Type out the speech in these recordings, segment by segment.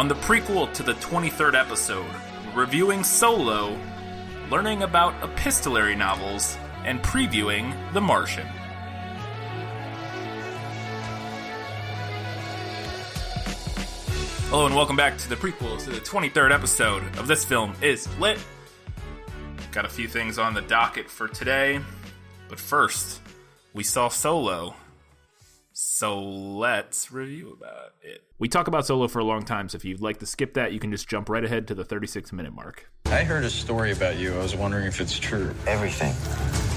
On the prequel to the 23rd episode, we're reviewing Solo, learning about epistolary novels, and previewing The Martian. Hello and welcome back to the prequel to the 23rd episode of This Film Is Lit. Got a few things on the docket for today, but first, we saw Solo, so let's review about it. We talk about Solo for a long time, so if you'd like to skip that, you can just jump right ahead to the 36-minute mark. I heard a story about you. I was wondering if it's true. Everything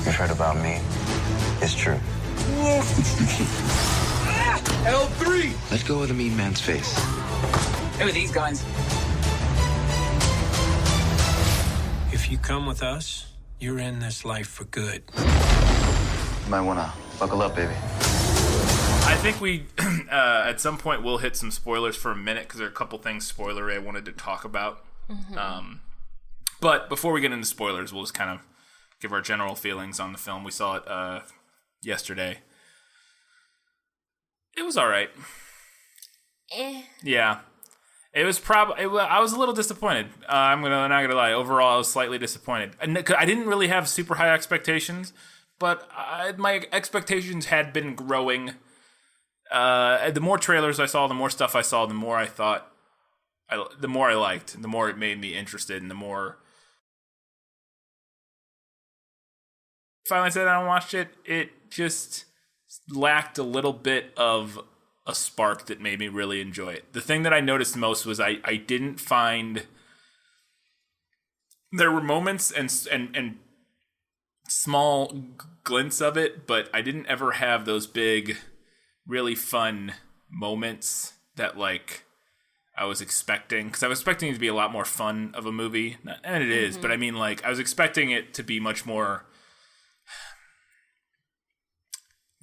you've heard about me is true. L3! Let go of the mean man's face. Who are these guys? If you come with us, you're in this life for good. You might want to buckle up, baby. I think we, at some point, will hit some spoilers for a minute, because there are a couple things spoilery I wanted to talk about. Mm-hmm. But before we get into spoilers, we'll just kind of give our general feelings on the film. We saw it yesterday. It was all right. Yeah. It was I was a little disappointed. I'm not gonna lie. Overall, I was slightly disappointed. I didn't really have super high expectations, but my expectations had been growing. The more trailers I saw, the more stuff I saw, the more I thought, the more I liked, the more it made me interested, and the more. Finally, I sat down and watched it. It just lacked a little bit of a spark that made me really enjoy it. The thing that I noticed most was I didn't find there were moments and small glints of it, but I didn't ever have those big, really fun moments that like I was expecting, because I was expecting it to be a lot more fun of a movie, and it is. But I mean, like I was expecting it to be much more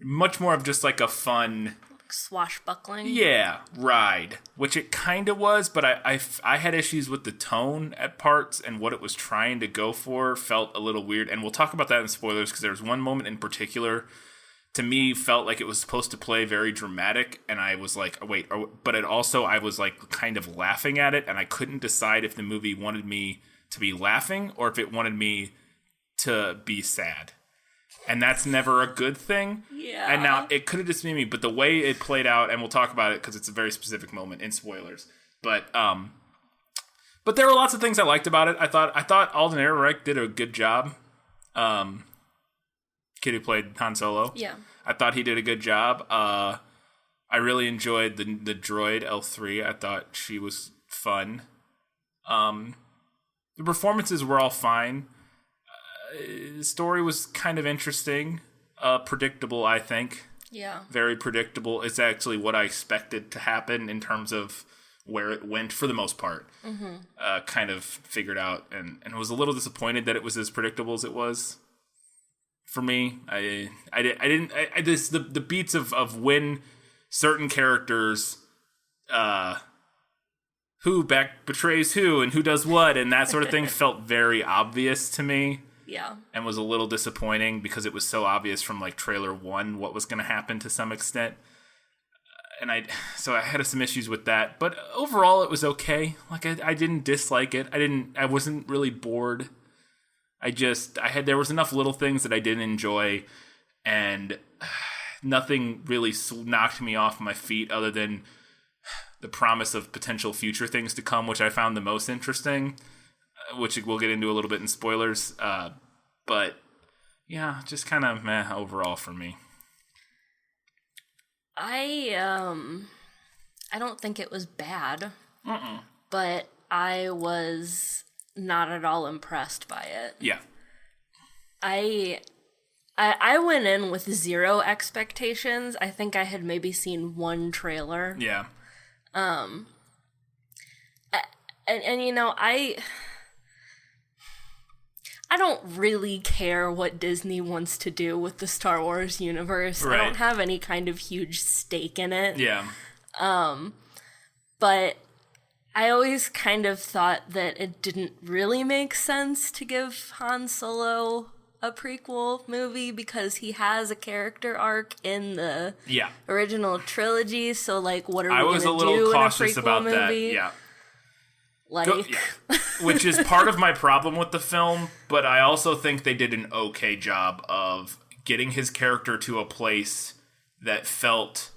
of just like a fun swashbuckling ride, which it kind of was, but I had issues with the tone at parts, and what it was trying to go for felt a little weird, and we'll talk about that in spoilers, because there was one moment in particular to me felt like it was supposed to play very dramatic, and I was like, but it also, I was like kind of laughing at it, and I couldn't decide if the movie wanted me to be laughing or if it wanted me to be sad. And that's never a good thing. Yeah. And now it could have just been me, but the way it played out, and we'll talk about it because it's a very specific moment in spoilers. But there were lots of things I liked about it. I thought Alden Ehrenreich did a good job. Kid who played Han Solo. Yeah. I thought he did a good job. I really enjoyed the droid L3. I thought she was fun. The performances were all fine. The story was kind of interesting, predictable, I think. Yeah. Very predictable. It's actually what I expected to happen in terms of where it went for the most part. Mm-hmm. Kind of figured out, and was a little disappointed that it was as predictable as it was. For me, the beats of when certain characters, who betrays who and who does what and that sort of thing felt very obvious to me. Yeah. And was a little disappointing because it was so obvious from like trailer 1 what was going to happen to some extent. And I had some issues with that, but overall it was okay. Like I didn't dislike it. I wasn't really bored. There was enough little things that I didn't enjoy, and nothing really knocked me off my feet other than the promise of potential future things to come, which I found the most interesting, which we'll get into a little bit in spoilers. But yeah, just kind of meh overall for me. I don't think it was bad, but I was not at all impressed by it. Yeah. I went in with zero expectations. I think I had maybe seen one trailer. Yeah. And you know, I don't really care what Disney wants to do with the Star Wars universe. Right. I don't have any kind of huge stake in it. Yeah. But I always kind of thought that it didn't really make sense to give Han Solo a prequel movie because he has a character arc in the original trilogy. So, like, what are we going to do in a prequel movie? Yeah. Which is part of my problem with the film, but I also think they did an okay job of getting his character to a place that felt...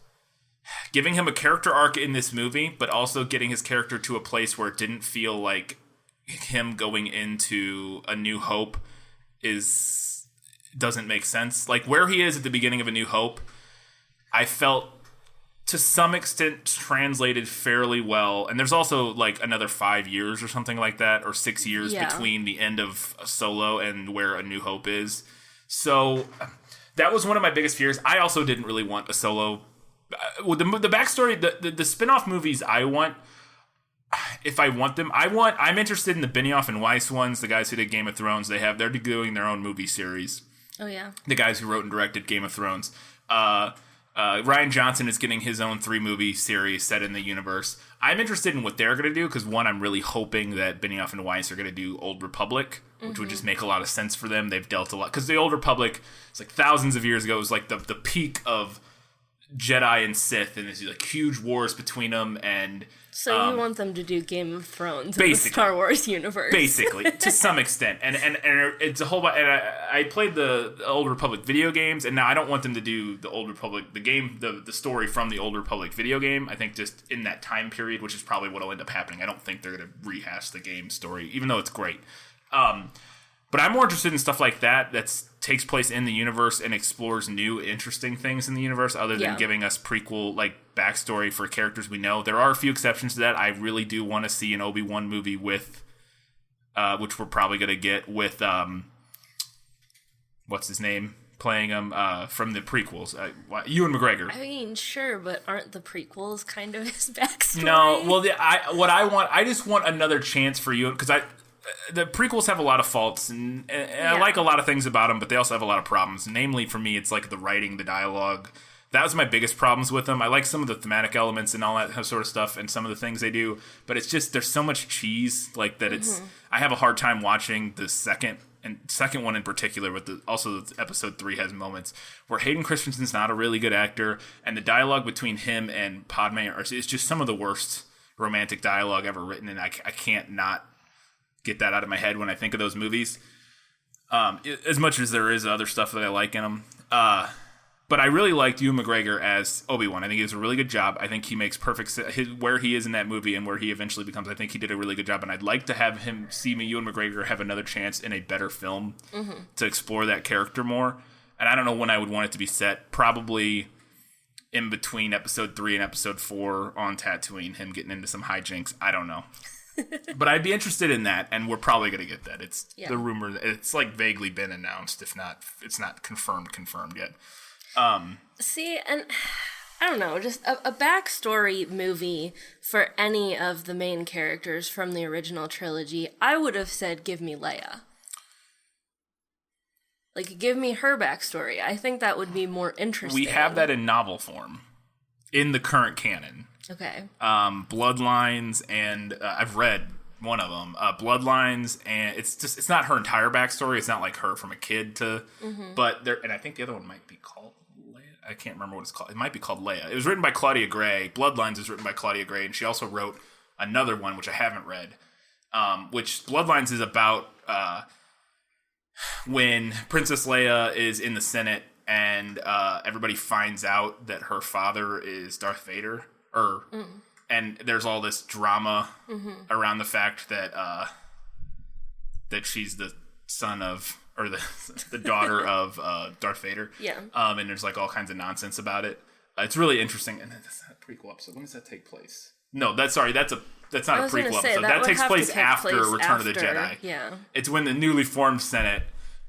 giving him a character arc in this movie, but also getting his character to a place where it didn't feel like him going into A New Hope doesn't make sense. Like, where he is at the beginning of A New Hope, I felt... to some extent translated fairly well, and there's also like another 5 years or something like that, or 6 years between the end of Solo and where A New Hope is. So that was one of my biggest fears. I also didn't really want a Solo. The backstory, the spin-off movies I want, if I want them, I'm interested in the Benioff and Weiss ones, the guys who did Game of Thrones. They're doing their own movie series. Oh yeah, the guys who wrote and directed Game of Thrones. Rian Johnson is getting his own 3-movie series set in the universe. I'm interested in what they're going to do, because one, I'm really hoping that Benioff and Weiss are going to do Old Republic, which would just make a lot of sense for them. They've dealt a lot, because the Old Republic, it's like thousands of years ago, it was like the peak of Jedi and Sith, and there's like huge wars between them, and so you want them to do Game of Thrones in the Star Wars universe, basically, to some extent, and it's a whole bunch. And I played the Old Republic video games, and now I don't want them to do the Old Republic, the game, the story from the Old Republic video game. I think just in that time period, which is probably what'll end up happening. I don't think they're going to rehash the game story, even though it's great. But I'm more interested in stuff like that takes place in the universe and explores new, interesting things in the universe, other than giving us prequel, like, backstory for characters we know. There are a few exceptions to that. I really do want to see an Obi-Wan movie with, which we're probably going to get with, what's his name? Playing him from the prequels. Ewan McGregor. I mean, sure, but aren't the prequels kind of his backstory? No, well, I just want another chance for Ewan, because the prequels have a lot of faults, and I like a lot of things about them, but they also have a lot of problems. Namely, for me, it's like the writing, the dialogue. That was my biggest problems with them. I like some of the thematic elements and all that sort of stuff, and some of the things they do, but it's just, there's so much cheese, like, that it's... I have a hard time watching the second one in particular, but also episode 3 has moments where Hayden Christensen's not a really good actor, and the dialogue between him and Padme is just some of the worst romantic dialogue ever written, and I can't not get that out of my head when I think of those movies. As much as there is other stuff that I like in them. But I really liked Ewan McGregor as Obi-Wan. I think he does a really good job. I think he makes perfect sense. Where he is in that movie and where he eventually becomes, I think he did a really good job. And I'd like to have Ewan McGregor have another chance in a better film to explore that character more. And I don't know when I would want it to be set. Probably in between episode 3 and episode 4 on Tatooine, him getting into some hijinks. I don't know. But I'd be interested in that, and we're probably going to get that. It's the rumor. It's like vaguely been announced, if not, it's not confirmed yet. See, and I don't know, just a backstory movie for any of the main characters from the original trilogy, I would have said, give me Leia. Like, give me her backstory. I think that would be more interesting. We have that in novel form in the current canon. Okay. Bloodlines, and I've read one of them. Bloodlines, and it's not her entire backstory. It's not like her from a kid to, but there. And I think the other one might be called Leia. I can't remember what it's called. It might be called Leia. It was written by Claudia Gray. Bloodlines is written by Claudia Gray, and she also wrote another one which I haven't read. Which Bloodlines is about when Princess Leia is in the Senate, and everybody finds out that her father is Darth Vader. And there's all this drama around the fact that that she's the son of, or the daughter of Darth Vader. Yeah. And there's like all kinds of nonsense about it. It's really interesting. And that's not a prequel episode. When does that take place? No, that's not a prequel episode. That takes place after Return of the Jedi. Yeah. It's when the newly formed Senate,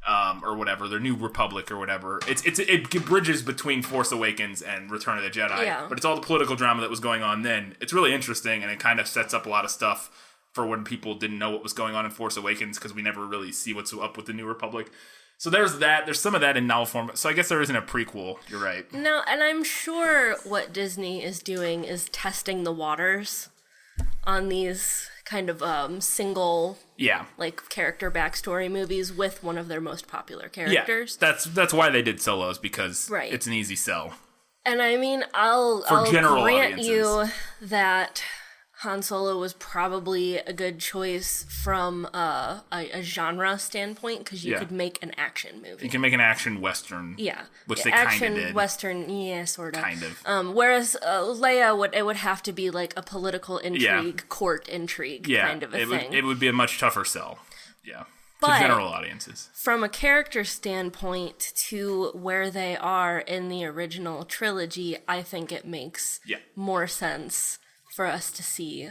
or whatever, their new republic or whatever. It bridges between Force Awakens and Return of the Jedi, but it's all the political drama that was going on then. It's really interesting, and it kind of sets up a lot of stuff for when people didn't know what was going on in Force Awakens, because we never really see what's up with the new republic. So there's that. There's some of that in novel form. So I guess there isn't a prequel. You're right. No, and I'm sure what Disney is doing is testing the waters on these kind of single like character backstory movies with one of their most popular characters. Yeah, that's why they did Solos, because it's an easy sell. And I mean, I'll grant you that Han Solo was probably a good choice from a genre standpoint, because you could make an action movie. You can make an action Western. Yeah. Which they kind of did. Action Western, yeah, sort of. Kind of. Whereas Leia, it would have to be like a political intrigue, court intrigue kind of a thing. It would be a much tougher sell. Yeah. To general audiences. From a character standpoint to where they are in the original trilogy, I think it makes more sense for us to see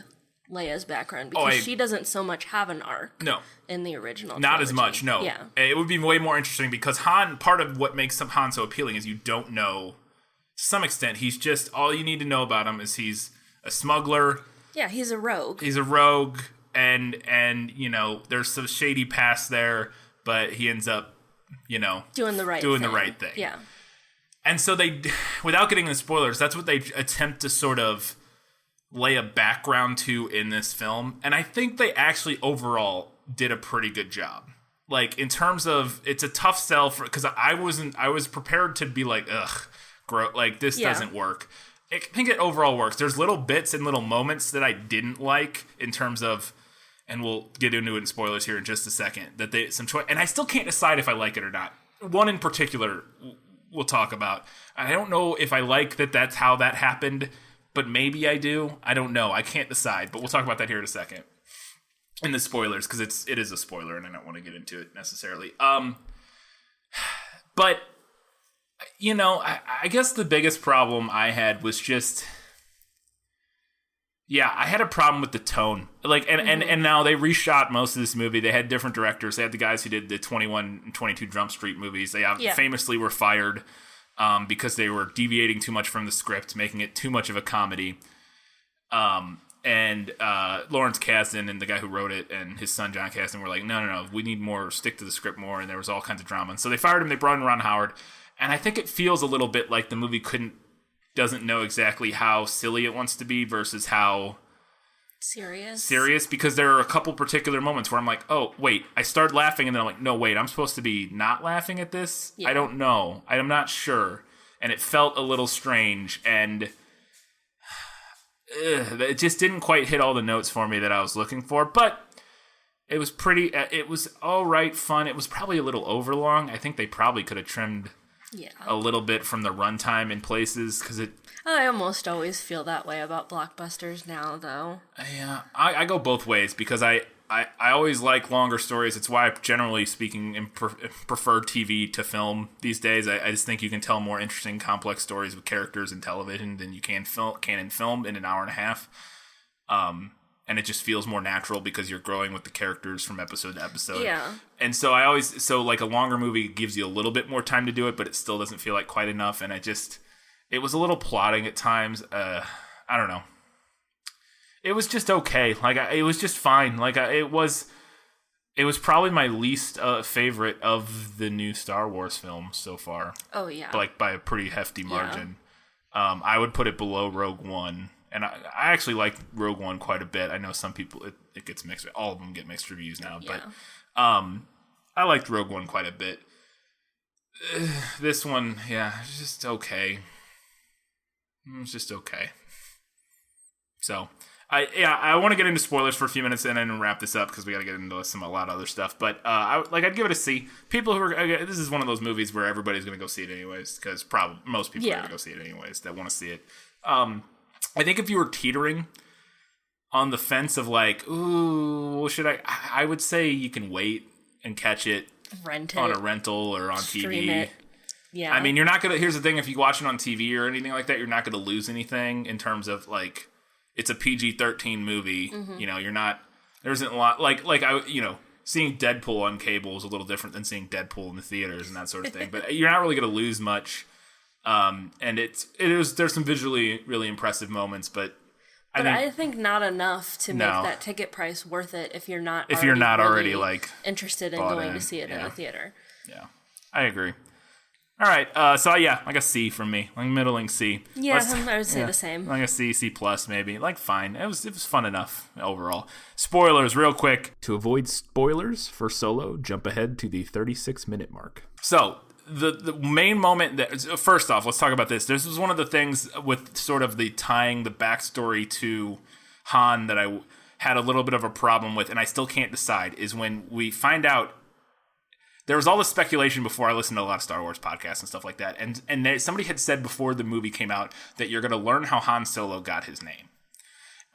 Leia's background, because she doesn't so much have an arc in the original Not trilogy. as much, no. Yeah. It would be way more interesting, because part of what makes Han so appealing is you don't know, to some extent, he's just, all you need to know about him is he's a smuggler. Yeah, he's a rogue. He's a rogue, and you know, there's some shady past there, but he ends up, you know, doing the right thing. Yeah. And so they, without getting into spoilers, that's what they attempt to sort of lay a background to in this film, and I think they actually overall did a pretty good job. Like, in terms of, it's a tough sell for, because I was prepared to be like, like, this doesn't work. I think it overall works. There's little bits and little moments that I didn't like in terms of, and we'll get into it in spoilers here in just a second, that they some choice, and I still can't decide if I like it or not. One in particular we'll talk about. I don't know if I like that that's how that happened, but maybe I do. I don't know. I can't decide, but we'll talk about that here in a second. In the spoilers, because it is a spoiler, and I don't want to get into it necessarily. But, you know, I guess the biggest problem I had was just, I had a problem with the tone. Like, and now they reshot most of this movie. They had different directors. They had the guys who did the 21 and 22 Jump Street movies. They famously were fired because they were deviating too much from the script, making it too much of a comedy. And Lawrence Kasdan and the guy who wrote it and his son John Kasdan were like, no, we need more, stick to the script more. And there was all kinds of drama. And so they fired him. They brought in Ron Howard. And I think it feels a little bit like the movie doesn't know exactly how silly it wants to be versus how serious, because there are a couple particular moments where I'm like, oh, wait, I started laughing, and then I'm like, no, wait, I'm supposed to be not laughing at this? Yeah. I don't know. I'm not sure. And it felt a little strange, and it just didn't quite hit all the notes for me that I was looking for, but it was it was all right, fun. It was probably a little overlong. I think they probably could have trimmed a little bit from the runtime in places, because I almost always feel that way about blockbusters now, though. Yeah, I go both ways, because I always like longer stories. It's why, generally speaking, prefer TV to film these days. I just think you can tell more interesting, complex stories with characters in television than you can in film in an hour and a half. And it just feels more natural because you're growing with the characters from episode to episode. Yeah. And so like a longer movie gives you a little bit more time to do it, but it still doesn't feel like quite enough. And it was a little plotting at times. I don't know. It was just okay. Like, it was just fine. Like, it was probably my least favorite of the new Star Wars films so far. Oh, yeah. Like, by a pretty hefty margin. Yeah. I would put it below Rogue One. And I actually like Rogue One quite a bit. I know some people, it gets mixed. All of them get mixed reviews now. Yeah. But I liked Rogue One quite a bit. This one, it's just okay. It's just okay. So, I want to get into spoilers for a few minutes and then wrap this up, because we got to get into a lot of other stuff. But I'd give it a C. People this is one of those movies where everybody's going to go see it anyways, because most people are going to go see it anyways that want to see it. I think if you were teetering on the fence of like, ooh, should I would say you can wait and catch it, rent it on a rental or on TV. It. Yeah. I mean, you're not going to, here's the thing, if you watch it on TV or anything like that, you're not going to lose anything in terms of like, it's a PG-13 movie. Mm-hmm. You know, there isn't a lot, seeing Deadpool on cable is a little different than seeing Deadpool in the theaters and that sort of thing. But you're not really going to lose much. And there's some visually really impressive moments, but I think not enough to make that ticket price worth it if you're not already like interested in going to see it in a theater. Yeah, I agree. All right, like a C from me, like middling C. Yeah, I would say the same. Like a C plus maybe. Like fine, it was fun enough overall. Spoilers, real quick. To avoid spoilers for Solo, jump ahead to the 36-minute mark. So. The main moment that, first off, let's talk about this. This was one of the things with sort of the tying the backstory to Han that I had a little bit of a problem with, and I still can't decide, is when we find out. There was all this speculation before. I listened to a lot of Star Wars podcasts and stuff like that, and somebody had said before the movie came out that you're going to learn how Han Solo got his name.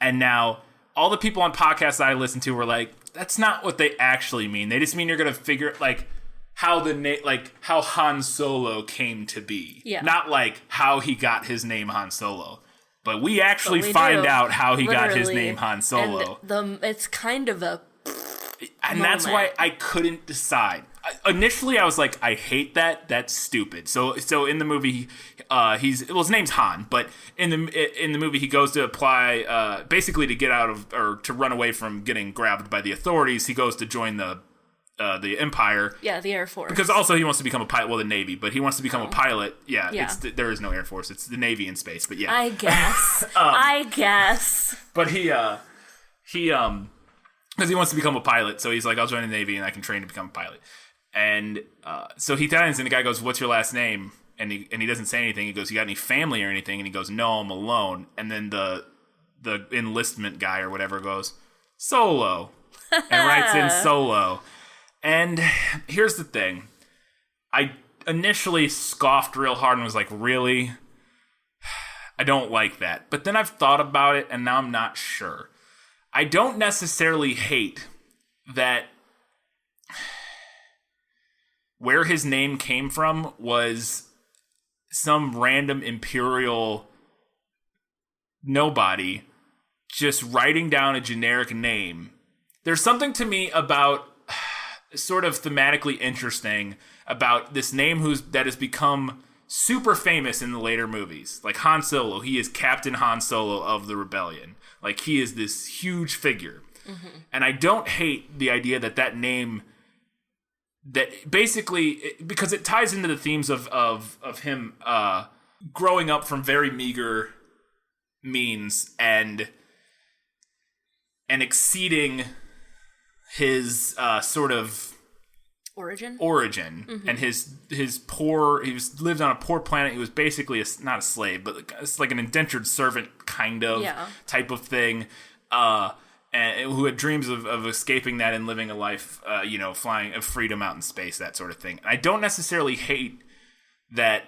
And now all the people on podcasts I listened to were like, that's not what they actually mean. They just mean you're going to figure like how how Han Solo came to be, not like how he got his name Han Solo. But we actually find out how he got his name Han Solo. And it's kind of a and that's why I couldn't decide. Initially, I was like, I hate that. That's stupid. So in the movie, his name's Han, but in the movie, he goes to apply, basically to get out of, or to run away from getting grabbed by the authorities. He goes to join the Empire. Yeah, the Air Force. Because also he wants to become a pilot. Well, the Navy, but he wants to become a pilot. Yeah. There is no Air Force. It's the Navy in space. But yeah, I guess. I guess. But he because he wants to become a pilot, so he's like, I'll join the Navy and I can train to become a pilot. And so he turns and the guy goes, what's your last name? And he doesn't say anything. He goes, you got any family or anything? And he goes, no, I'm alone. And then the enlistment guy or whatever goes, Solo. And writes in Solo. And here's the thing. I initially scoffed real hard and was like, really? I don't like that. But then I've thought about it and now I'm not sure. I don't necessarily hate that where his name came from was some random Imperial nobody just writing down a generic name. There's something to me about sort of thematically interesting about this name that has become super famous in the later movies. Like Han Solo, he is Captain Han Solo of the Rebellion. Like, he is this huge figure. Mm-hmm. And I don't hate the idea that name, that basically, because it ties into the themes of him growing up from very meager means and exceeding his sort of origin, mm-hmm. And his poor. He lived on a poor planet. He was basically not a slave, but it's like an indentured servant kind of type of thing. And who had dreams of escaping that and living a life, flying of freedom out in space, that sort of thing. I don't necessarily hate that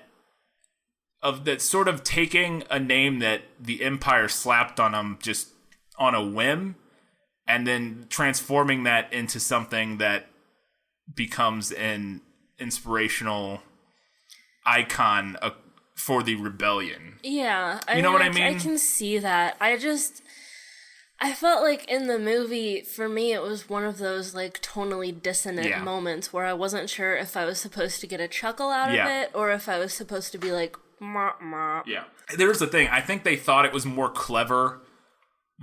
sort of taking a name that the Empire slapped on him just on a whim, and then transforming that into something that becomes an inspirational icon for the rebellion. Yeah. You know what I mean? I can see that. I felt like in the movie, for me, it was one of those like tonally dissonant moments where I wasn't sure if I was supposed to get a chuckle out of it or if I was supposed to be like, mah, mah. Yeah. There's the thing. I think they thought it was more clever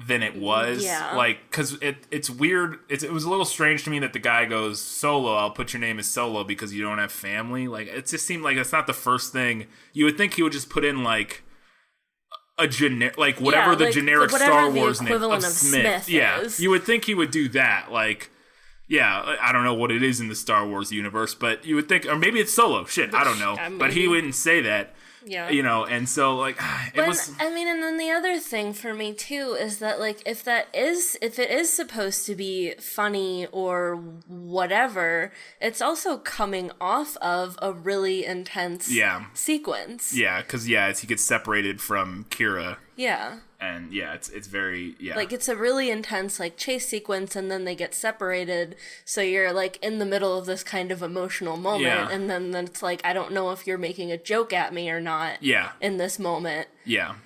than it was. Yeah. Like, because it's weird. It was a little strange to me that the guy goes, Solo, I'll put your name as Solo because you don't have family. Like, it just seemed like that's not the first thing. You would think he would just put in, like, a generic, whatever the generic Star Wars name of Smith. Is. You would think he would do that. Like, I don't know what it is in the Star Wars universe, but you would think, or maybe it's Solo. Shit, I don't know. But he wouldn't say that. Yeah. And so, like, it was... I mean, and then the other thing for me, too, is that, like, if it is supposed to be funny or whatever, it's also coming off of a really intense sequence. Yeah, because, as he gets separated from Kira. Yeah. And, it's very, Like, it's a really intense, like, chase sequence, and then they get separated, so you're, like, in the middle of this kind of emotional moment, and then it's like, I don't know if you're making a joke at me or not in this moment. Yeah.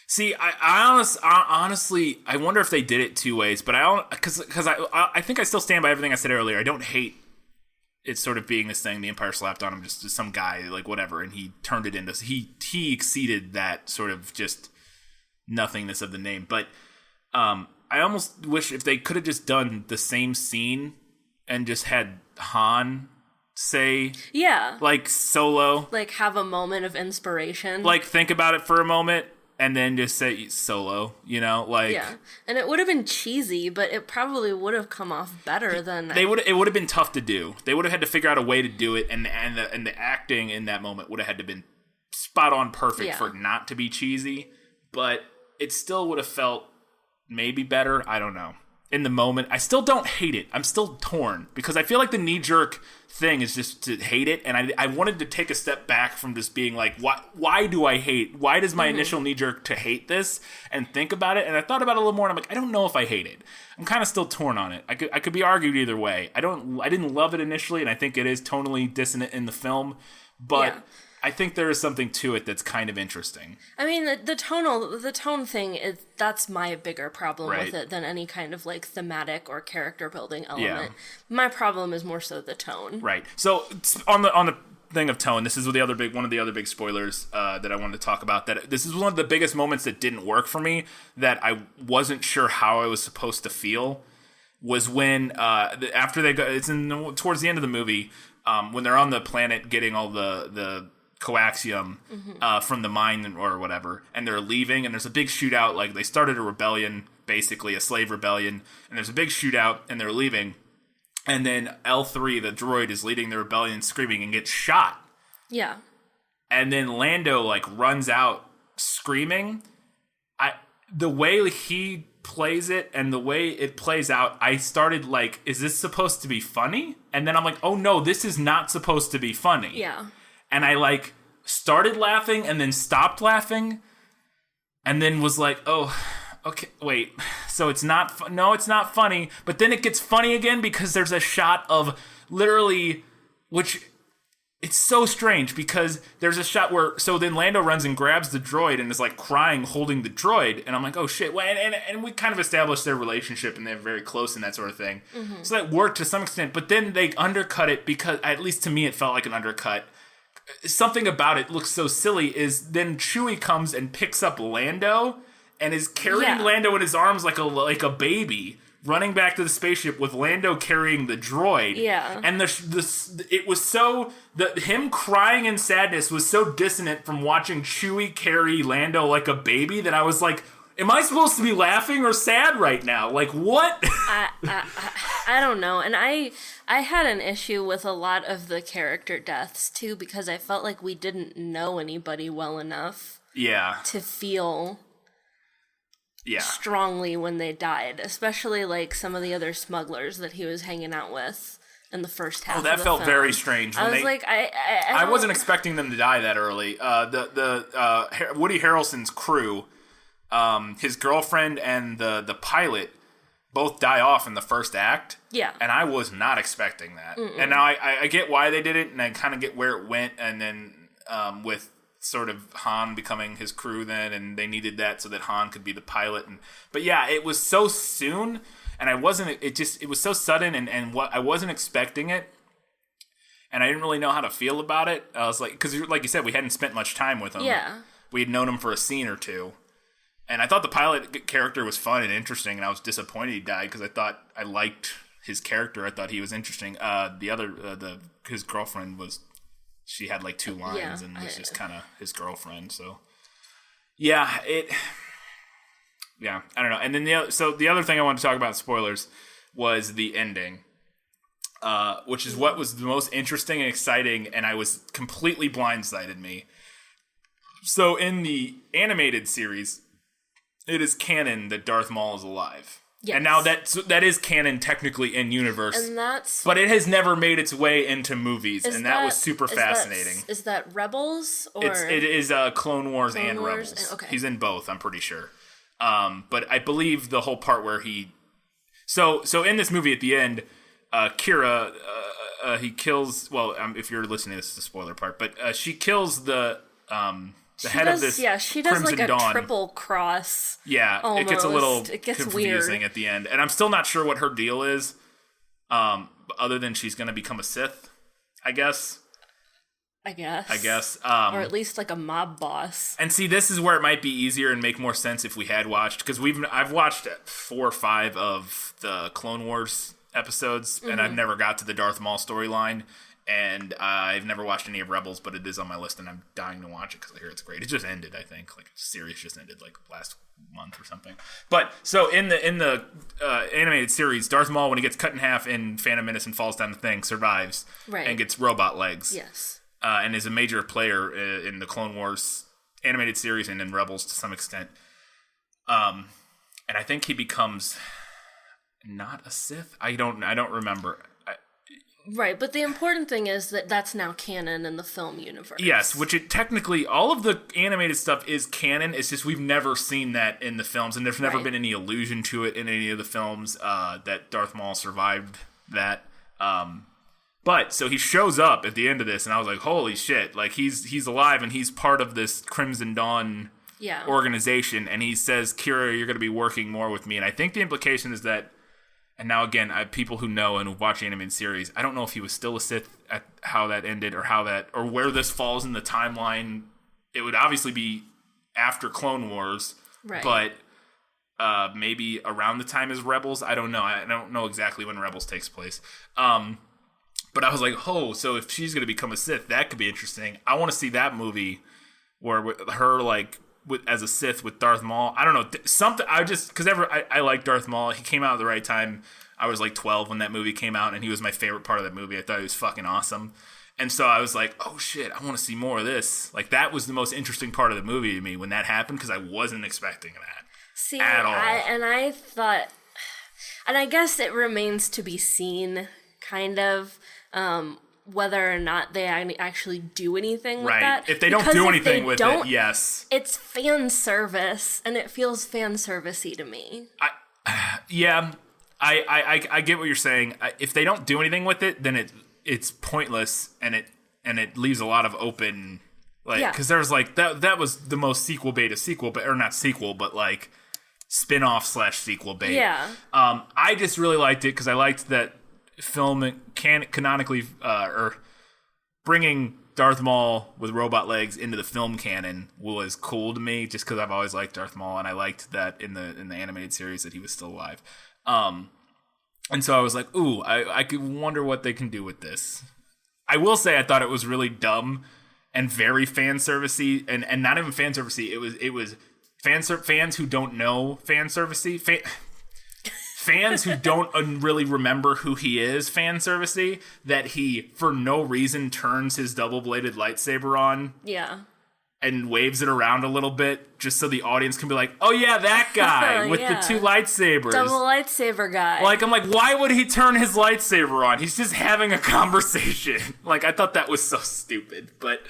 See, I honestly, I wonder if they did it two ways, but I don't, because I think I still stand by everything I said earlier. I don't hate it sort of being this thing the Empire slapped on him, just some guy, like, whatever, and he turned it into, he exceeded that sort of just nothingness of the name. But I almost wish if they could have just done the same scene and just had Han say like Solo, like have a moment of inspiration, like think about it for a moment and then just say Solo, like and it would have been cheesy, but it probably would have come off better than it would have been tough to do. They would have had to figure out a way to do it, and the acting in that moment would have had to been spot on perfect for it not to be cheesy. But it still would have felt maybe better. I don't know. In the moment, I still don't hate it. I'm still torn because I feel like the knee-jerk thing is just to hate it, and I wanted to take a step back from just being like, why do I hate? Why does my initial knee-jerk to hate this? And think about it, and I thought about it a little more, and I'm like, I don't know if I hate it. I'm kind of still torn on it. I could be argued either way. I didn't love it initially, and I think it is tonally dissonant in the film, but... Yeah. I think there is something to it that's kind of interesting. I mean, the tone thing that's my bigger problem with it than any kind of like thematic or character building element. Yeah. My problem is more so the tone. Right. So on the thing of tone, this is one of the other big spoilers that I wanted to talk about. That this is one of the biggest moments that didn't work for me. That I wasn't sure how I was supposed to feel. Was when after they go, towards the end of the movie when they're on the planet getting all the coaxium from the mine or whatever, and they're leaving, and there's a big shootout. Like, they started a rebellion, basically a slave rebellion, and there's a big shootout, and they're leaving, and then L3, the droid, is leading the rebellion, screaming, and gets shot. Yeah. And then Lando, like, runs out screaming. The way he plays it and the way it plays out, I started like, is this supposed to be funny? And then I'm like, oh no, this is not supposed to be funny. Yeah. And I, like, started laughing and then stopped laughing and then was like, oh, okay, wait. So it's not, no, it's not funny. But then it gets funny again because there's a shot of literally, which, it's so strange because there's a shot where, so then Lando runs and grabs the droid and is, like, crying, holding the droid. And I'm like, oh, shit. Well, and we kind of established their relationship and they're very close and that sort of thing. Mm-hmm. So that worked to some extent. But then they undercut it because, at least to me, it felt like an undercut. Something about it looks so silly is then Chewie comes and picks up Lando and is carrying Lando in his arms like a baby, running back to the spaceship with Lando carrying the droid. Yeah. And it was so, him crying in sadness was so dissonant from watching Chewie carry Lando like a baby that I was like, am I supposed to be laughing or sad right now? Like, what? I don't know. And I had an issue with a lot of the character deaths, too, because I felt like we didn't know anybody well enough to feel strongly when they died. Especially, like, some of the other smugglers that he was hanging out with in the first half of the film. Oh, that felt very strange. I was like, I wasn't expecting them to die that early. Woody Harrelson's crew... his girlfriend and the pilot both die off in the first act. Yeah. And I was not expecting that. Mm-mm. And now I get why they did it, and I kind of get where it went, and then with sort of Han becoming his crew then, and they needed that so that Han could be the pilot. But yeah, it was so soon, and it was so sudden, and what I wasn't expecting it. And I didn't really know how to feel about it. I was like, because like you said, we hadn't spent much time with him. Yeah. We had known him for a scene or two. And I thought the pilot character was fun and interesting, and I was disappointed he died because I liked his character. I thought he was interesting. His girlfriend she had like 2 lines and was just kind of his girlfriend. So, I don't know. And then the other thing I wanted to talk about, spoilers, was the ending, which is what was the most interesting and exciting, and I was completely blindsided me. So in the animated series, it is canon that Darth Maul is alive. Yes. And now that is canon technically in universe. And but it has never made its way into movies, and that was super fascinating. Is that Rebels or it is Clone Wars and Rebels. Okay. He's in both, I'm pretty sure. But I believe the whole part where he So in this movie at the end, Kira he kills, well, if you're listening, this is the spoiler part, but she kills the head of this she does Crimson like a Dawn. Triple cross. Yeah, almost. It gets confusing weird at the end, and I'm still not sure what her deal is, other than she's going to become a Sith, I guess. I guess. Or at least like a mob boss. And see, this is where it might be easier and make more sense if we had watched, because I've watched 4 or 5 of the Clone Wars episodes, and I've never got to the Darth Maul storyline. And I've never watched any of Rebels, but it is on my list, and I'm dying to watch it because I hear it's great. It just ended, I think. Like, the series just ended, like, last month or something. But, so, in the animated series, Darth Maul, when he gets cut in half in Phantom Menace and falls down the thing, survives. Right. And gets robot legs. Yes. And is a major player in the Clone Wars animated series and in Rebels to some extent. And I think he becomes not a Sith. I don't remember. Right, but the important thing is that that's now canon in the film universe. Yes, which technically, all of the animated stuff is canon. It's just we've never seen that in the films, and there's never been any allusion to it in any of the films that Darth Maul survived that. But, so he shows up at the end of this, and I was like, holy shit, like, he's alive, and he's part of this Crimson Dawn organization, and he says, Kira, you're going to be working more with me, and I think the implication is that, and now again, people who know and who watch the animated series, I don't know if he was still a Sith at how that ended, or where this falls in the timeline. It would obviously be after Clone Wars, but maybe around the time as Rebels. I don't know. I don't know exactly when Rebels takes place. But I was like, oh, so if she's going to become a Sith, that could be interesting. I want to see that movie where with her, like, as a Sith with Darth Maul. I don't know, something. Because I like Darth Maul. He came out at the right time. I was like 12 when that movie came out, and he was my favorite part of that movie. I thought he was fucking awesome. And so I was like, oh shit, I want to see more of this. Like, that was the most interesting part of the movie to me when that happened, because I wasn't expecting that at all. I thought, and I guess it remains to be seen, kind of, whether or not they actually do anything with that. If they don't do anything with it, yes. It's fan service, and it feels fan servicey to me. I get what you're saying. If they don't do anything with it, then it's pointless, and it leaves a lot of open, like, because there's like that was the most sequel bait of sequel, or not sequel, but like spin-off / sequel bait. Yeah. I just really liked it because I liked that film canonically, or bringing Darth Maul with robot legs into the film canon was cool to me, just because I've always liked Darth Maul, and I liked that in the animated series that he was still alive. And so I was like, ooh, I could wonder what they can do with this. I will say I thought it was really dumb and very fan servicey, and not even fan servicey. It was fans who don't know fan servicey. Fans who don't really remember who he is, fan servicey, that he, for no reason, turns his double-bladed lightsaber on. Yeah. And waves it around a little bit, just so the audience can be like, oh yeah, that guy with the two lightsabers. Double lightsaber guy. Like, I'm like, why would he turn his lightsaber on? He's just having a conversation. Like, I thought that was so stupid. But,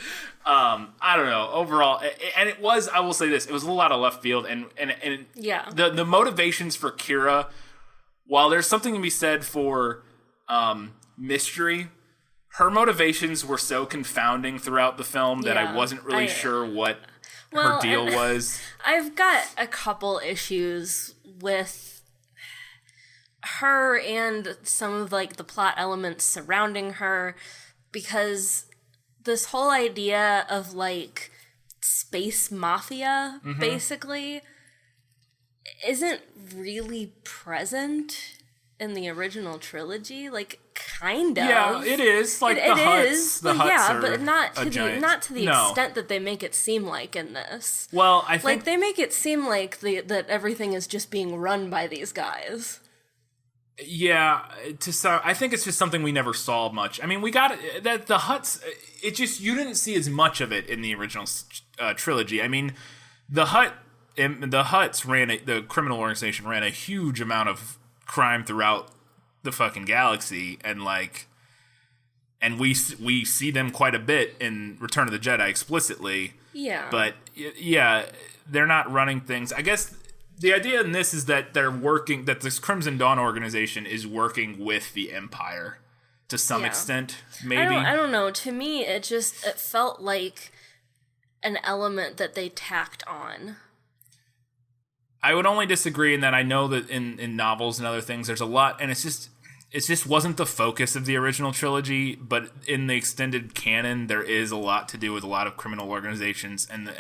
I don't know, overall, and it was, I will say this, it was a little out of left field, and the motivations for Kira, while there's something to be said for mystery, her motivations were so confounding throughout the film that I wasn't really sure what her deal was. I've got a couple issues with her and some of like the plot elements surrounding her, because this whole idea of like space mafia basically isn't really present in the original trilogy. Like, kind of. Yeah, it is. Like, the Hutts. The Hutts are but not to the No. extent that they make it seem like in this. Well, I think... Like, they make it seem like that everything is just being run by these guys. Yeah, I think it's just something we never saw much. I mean, we got that the Hutts. It just, you didn't see as much of it in the original trilogy. I mean, the Hutts the criminal organization ran a huge amount of crime throughout the fucking galaxy, and we see them quite a bit in Return of the Jedi explicitly. Yeah, but yeah, they're not running things. I guess the idea in this is that that this Crimson Dawn organization is working with the Empire to some extent, maybe. I don't know. To me, it felt like an element that they tacked on. I would only disagree in that I know that in novels and other things, there's a lot, and it just wasn't the focus of the original trilogy, but in the extended canon, there is a lot to do with a lot of criminal organizations and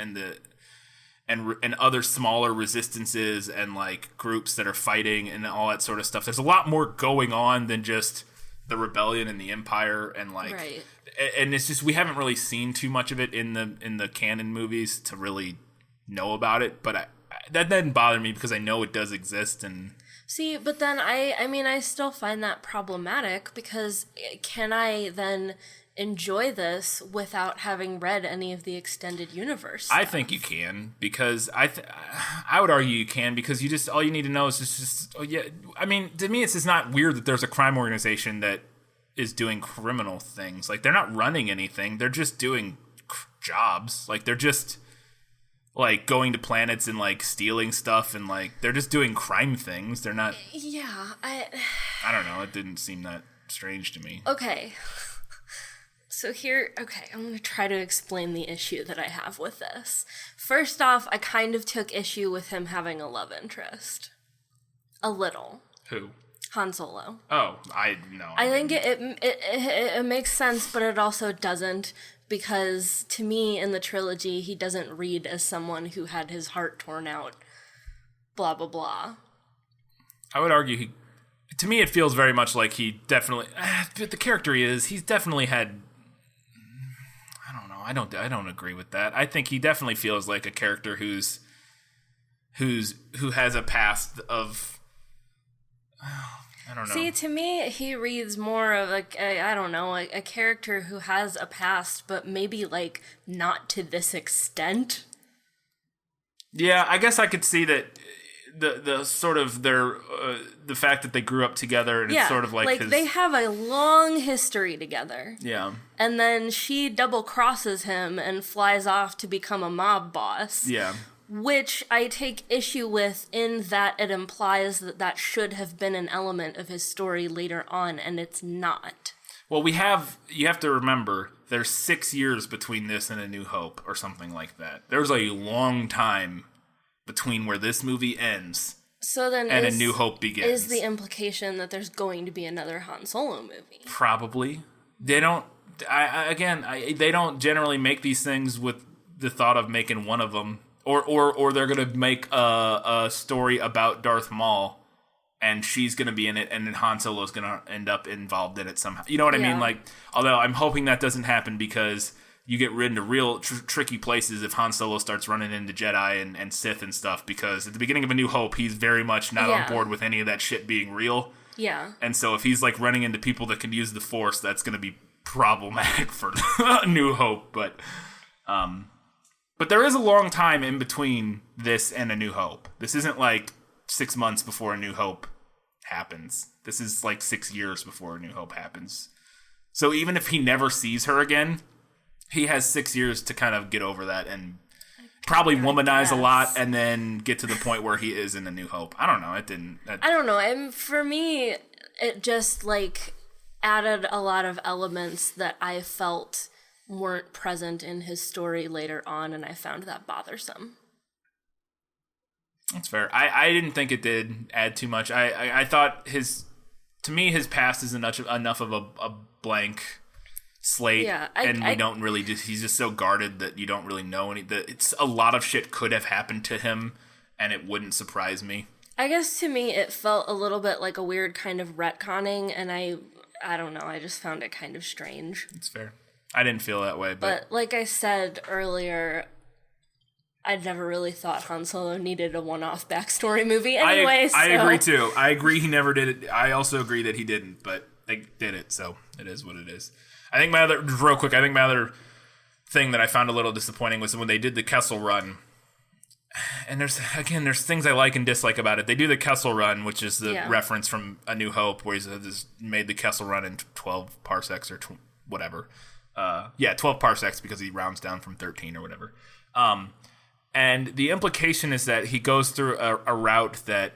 other smaller resistances and like groups that are fighting and all that sort of stuff. There's a lot more going on than just the rebellion and the Empire and and it's just, we haven't really seen too much of it in the canon movies to really know about it, but that didn't bother me because I know it does exist. And see, but then I mean, I still find that problematic, because can I then enjoy this without having read any of the extended universe stuff. I think you can, because I would argue you can, because you just, all you need to know is just I mean, to me, it's just not weird that there's a crime organization that is doing criminal things. Like, they're not running anything, they're just doing jobs. Like, they're just, like, going to planets and, like, stealing stuff, and, like, they're just doing crime things. They're not... Yeah, I don't know, it didn't seem that strange to me. Okay. So I'm going to try to explain the issue that I have with this. First off, I kind of took issue with him having a love interest. A little. Who? Han Solo. Oh, I think it makes sense, but it also doesn't, because to me, in the trilogy, he doesn't read as someone who had his heart torn out, blah, blah, blah. I would argue to me, it feels very much like he definitely, the character he's definitely had, I don't agree with that. I think he definitely feels like a character who has a past of, I don't know. See, to me, he reads more of a character who has a past, but maybe, like, not to this extent. Yeah, I guess I could see that the sort of their the fact that they grew up together, and it's sort of like his... they have a long history together. Yeah. And then she double crosses him and flies off to become a mob boss. Yeah. Which I take issue with, in that it implies that should have been an element of his story later on, and it's not. Well, you have to remember, there's 6 years between this and A New Hope, or something like that. There's a long time between where this movie ends and A New Hope begins. Is the implication that there's going to be another Han Solo movie? Probably. They don't... they don't generally make these things with the thought of making one of them. Or they're going to make a story about Darth Maul, and she's going to be in it, and then Han Solo's going to end up involved in it somehow. You know what I mean? Like, although I'm hoping that doesn't happen, because you get rid into real tricky places if Han Solo starts running into Jedi and Sith and stuff, because at the beginning of A New Hope, he's very much not on board with any of that shit being real. Yeah. And so if he's, like, running into people that can use the Force, that's going to be problematic for A New Hope, But there is a long time in between this and A New Hope. This isn't like 6 months before A New Hope happens. This is like 6 years before A New Hope happens. So even if he never sees her again, he has 6 years to kind of get over that and probably womanize a lot, and then get to the point where he is in A New Hope. I don't know. I don't know. And for me, it just like added a lot of elements that I felt weren't present in his story later on, and I found that bothersome. That's fair. I didn't think it did add too much. I thought his past is enough of a blank slate, we don't really he's just so guarded that you don't really know it's a lot of shit could have happened to him, and it wouldn't surprise me. I guess to me it felt a little bit like a weird kind of retconning, and I don't know, I just found it kind of strange. It's fair. I didn't feel that way, but like I said earlier, I'd never really thought Han Solo needed a one-off backstory movie anyway. I agree too. I agree he never did it. I also agree that he didn't, but they did it, so it is what it is. I think my other thing that I found a little disappointing was when they did the Kessel Run. And there's things I like and dislike about it. They do the Kessel Run, which is the reference from A New Hope, where he's made the Kessel Run in 12 parsecs or whatever. 12 parsecs, because he rounds down from 13 or whatever. And the implication is that he goes through a route that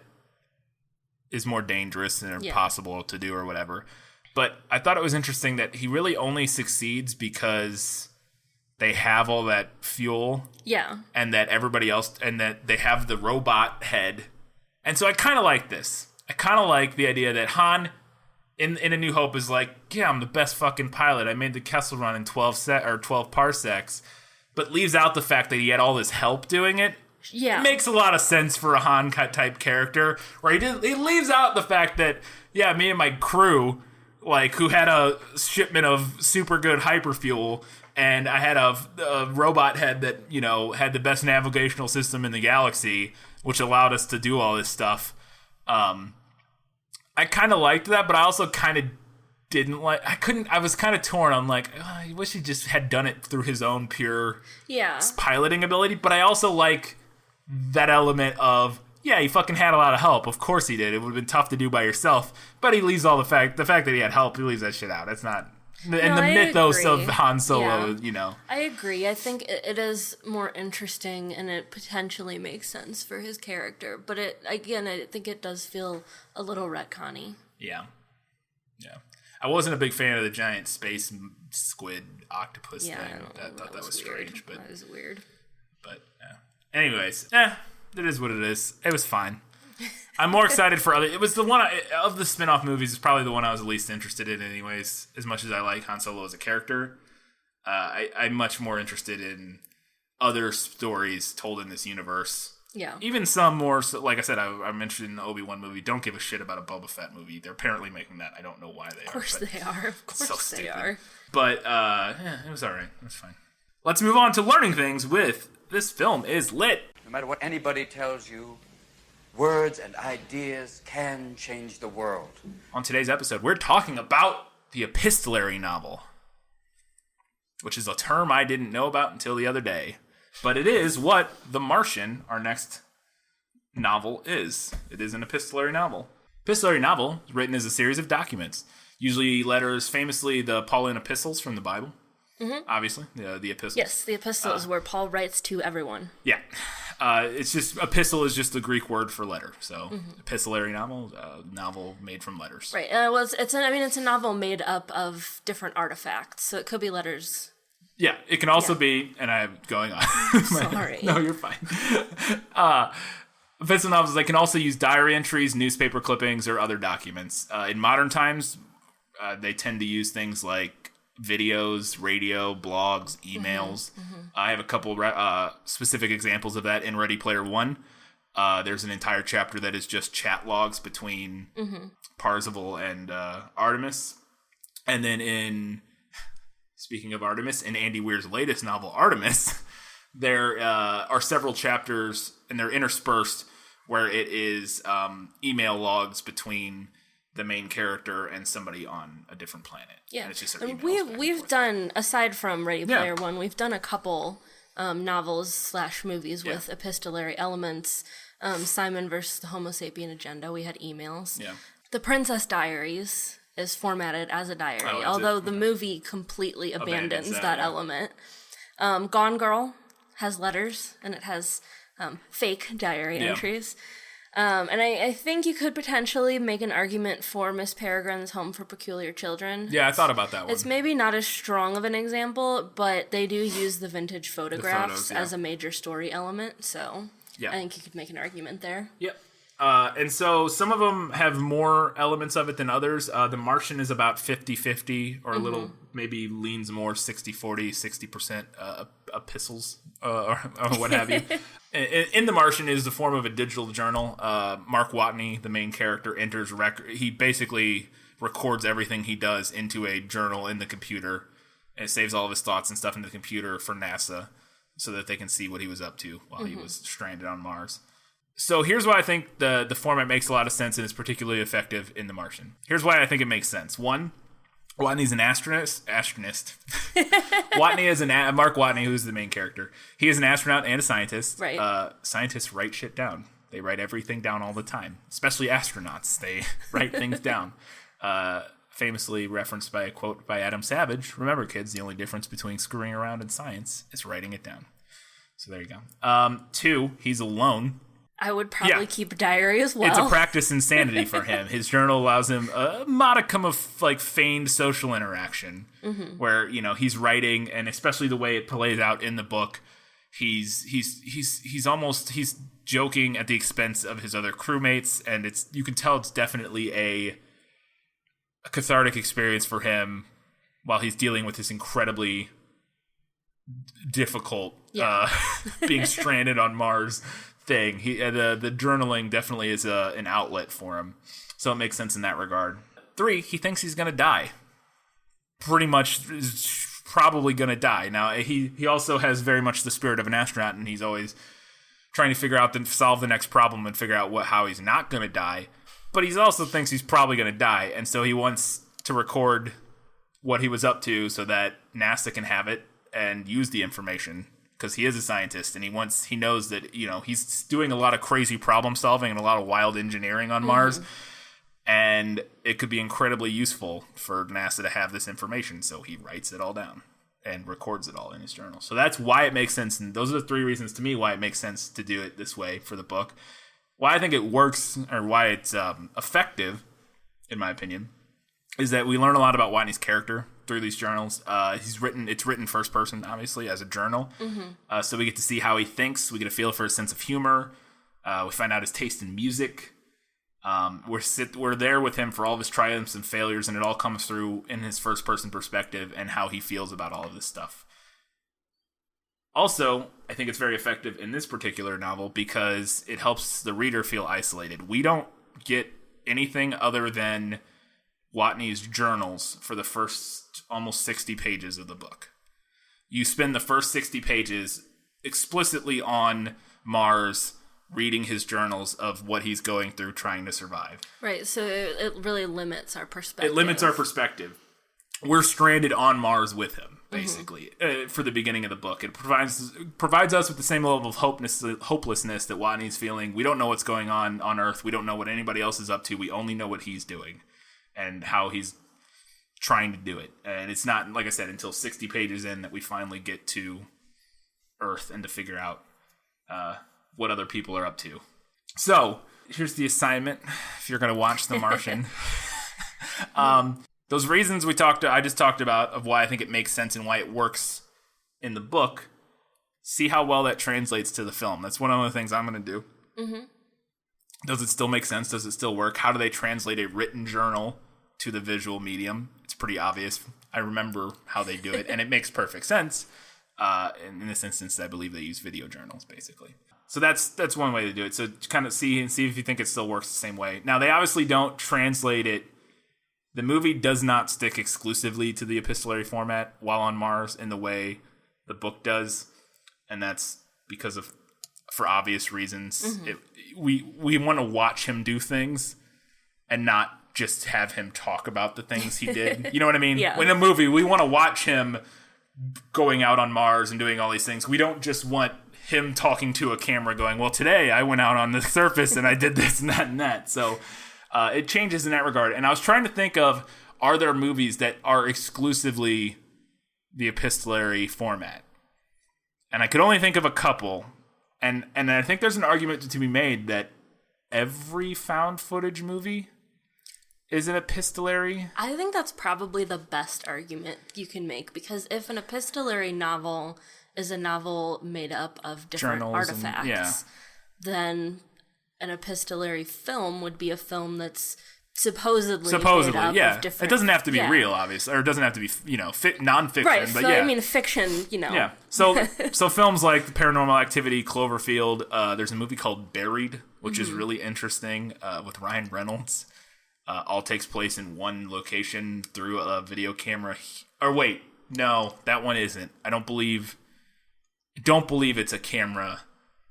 is more dangerous and impossible to do or whatever. But I thought it was interesting that he really only succeeds because they have all that fuel. Yeah. And that everybody else, and that they have the robot head. And so I kind of like this. I kind of like the idea that Han in A New Hope is like, yeah, I'm the best fucking pilot. I made the Kessel Run in 12 parsecs, but leaves out the fact that he had all this help doing it. Yeah. It makes a lot of sense for a Han type character, where he leaves out the fact that, yeah, me and my crew, like, who had a shipment of super good hyperfuel, and I had a robot head that, you know, had the best navigational system in the galaxy, which allowed us to do all this stuff. I kind of liked that, but I also kind of didn't like. I was kind of torn. I'm like, I wish he just had done it through his own pure piloting ability. But I also like that element of, yeah, he fucking had a lot of help. Of course he did. It would have been tough to do by yourself. But he leaves the fact that he had help, he leaves that shit out. That's not. And the mythos of Han Solo, I agree. I think it is more interesting and it potentially makes sense for his character. But I think it does feel a little retconny. Yeah. Yeah. I wasn't a big fan of the giant space squid octopus thing. I thought that was strange. But that was weird. But, anyways, it is what it is. It was fine. I'm more excited for other. It was the one of the spin-off movies is probably the one I was least interested in, anyways. As much as I like Han Solo as a character, I'm much more interested in other stories told in this universe. Yeah. Even some more. Like I said, I'm interested in the Obi-Wan movie. Don't give a shit about a Boba Fett movie. They're apparently making that. I don't know why they are. Of course they are. Of course they are. But it was all right. It was fine. Let's move on to learning things with This Film is Lit. No matter what anybody tells you, words and ideas can change the world. On today's episode, we're talking about the epistolary novel, which is a term I didn't know about until the other day. But it is what The Martian, our next novel, is. It is an epistolary novel. Epistolary novel is written as a series of documents, usually letters, famously the Pauline epistles from the Bible. Mm-hmm. Obviously, the epistles. Yes, the epistles where Paul writes to everyone. Yeah. It's just, epistle is just the Greek word for letter. So, epistolary novel, novel made from letters. Right. It's a novel made up of different artifacts. So it could be letters. Yeah, it can also be, and I'm going on. Sorry. No, you're fine. Epistle novels, they can also use diary entries, newspaper clippings, or other documents. In modern times, they tend to use things like videos, radio, blogs, emails. I have a couple specific examples of that in Ready Player One. There's an entire chapter that is just chat logs between Parzival and Artemis. And then speaking of Artemis, in Andy Weir's latest novel, Artemis, there are several chapters, and they're interspersed, where it is email logs between the main character and somebody on a different planet. Yeah, and it's just we've done, aside from Ready Player One, we've done a couple novels / movies with epistolary elements. Simon versus the Homo sapien agenda, we had emails. Yeah. The Princess Diaries is formatted as a diary, although the movie completely abandons that element. Gone Girl has letters, and it has fake diary entries. And I think you could potentially make an argument for Miss Peregrine's Home for Peculiar Children. Yeah, I thought about that one. It's maybe not as strong of an example, but they do use the vintage photographs as a major story element, so I think you could make an argument there. Yep. And so some of them have more elements of it than others. The Martian is about 50-50, or a little, maybe leans more 60-40, 60% epistles, or what have you. In The Martian is the form of a digital journal. Mark Watney, the main character, enters record. He basically records everything he does into a journal in the computer, and it saves all of his thoughts and stuff in the computer for NASA, so that they can see what he was up to while he was stranded on Mars. So here's why I think the format makes a lot of sense and is particularly effective in The Martian. Here's why I think it makes sense. One, Watney's an astronist. Watney is Mark Watney, who's the main character. He is an astronaut and a scientist. Right. Scientists write shit down. They write everything down all the time, especially astronauts. They write things down. Famously referenced by a quote by Adam Savage. Remember, kids, the only difference between screwing around and science is writing it down. So there you go. Two, he's alone. I would probably keep a diary as well. It's a practice insanity for him. His journal allows him a modicum of like feigned social interaction, where he's writing, and especially the way it plays out in the book, he's joking at the expense of his other crewmates, and you can tell it's definitely a cathartic experience for him while he's dealing with this incredibly difficult being stranded on Mars thing. The journaling definitely is an outlet for him, so it makes sense in that regard. 3, he thinks he's gonna die. Pretty much is probably gonna die. Now he also has very much the spirit of an astronaut, and he's always trying to solve the next problem and figure out how he's not gonna die. But he also thinks he's probably gonna die, and so he wants to record what he was up to so that NASA can have it and use the information, because he is a scientist and he knows that, you know, he's doing a lot of crazy problem solving and a lot of wild engineering on Mars, and it could be incredibly useful for NASA to have this information. So he writes it all down and records it all in his journal. So that's why it makes sense, and those are the three reasons to me why it makes sense to do it this way for the book. Why I think it works, or why it's effective, in my opinion, is that we learn a lot about Watney's character through these journals. It's written first person, obviously, as a journal. So we get to see how he thinks. We get a feel for his sense of humor. We find out his taste in music. We're there with him for all of his triumphs and failures, and it all comes through in his first person perspective and how he feels about all of this stuff. Also, I think it's very effective in this particular novel because it helps the reader feel isolated. We don't get anything other than Watney's journals for the first almost 60 pages of the book. You spend the first 60 pages explicitly on Mars, reading his journals of what he's going through trying to survive. Right, so it really limits our perspective. It limits our perspective. We're stranded on Mars with him, basically, for the beginning of the book. It provides us with the same level of hopelessness that Watney's feeling. We don't know what's going on Earth. We don't know what anybody else is up to. We only know what he's doing and how he's trying to do it. And it's not, like I said, until 60 pages in that we finally get to Earth and to figure out what other people are up to. So, here's the assignment if you're going to watch The Martian. Those reasons I just talked about of why I think it makes sense and why it works in the book, see how well that translates to the film. That's one of the things I'm going to do. Does it still make sense? Does it still work? How do they translate a written journal to the visual medium? It's pretty obvious. I remember how they do it, and it makes perfect sense. In this instance, I believe they use video journals, basically. So that's one way to do it. So kind of see if you think it still works the same way. Now, they obviously don't translate it. The movie does not stick exclusively to the epistolary format while on Mars in the way the book does, and that's because for obvious reasons. We want to watch him do things and not just have him talk about the things he did. You know what I mean? Yeah. In a movie, we want to watch him going out on Mars and doing all these things. We don't just want him talking to a camera going, well, today I went out on the surface and I did this and that and that. So it changes in that regard. And I was trying to think of, are there movies that are exclusively the epistolary format? And I could only think of a couple. And I think there's an argument to be made that every found footage movie is an epistolary. I think that's probably the best argument you can make, because if an epistolary novel is a novel made up of different artifacts, then an epistolary film would be a film that's supposedly made up of different... It doesn't have to be real, obviously, or it doesn't have to be, non-fiction. Right, but I mean, fiction, Yeah, so films like Paranormal Activity, Cloverfield, there's a movie called Buried, which is really interesting, with Ryan Reynolds. All takes place in one location through a video camera. Or wait, no, that one isn't. I don't believe it's a camera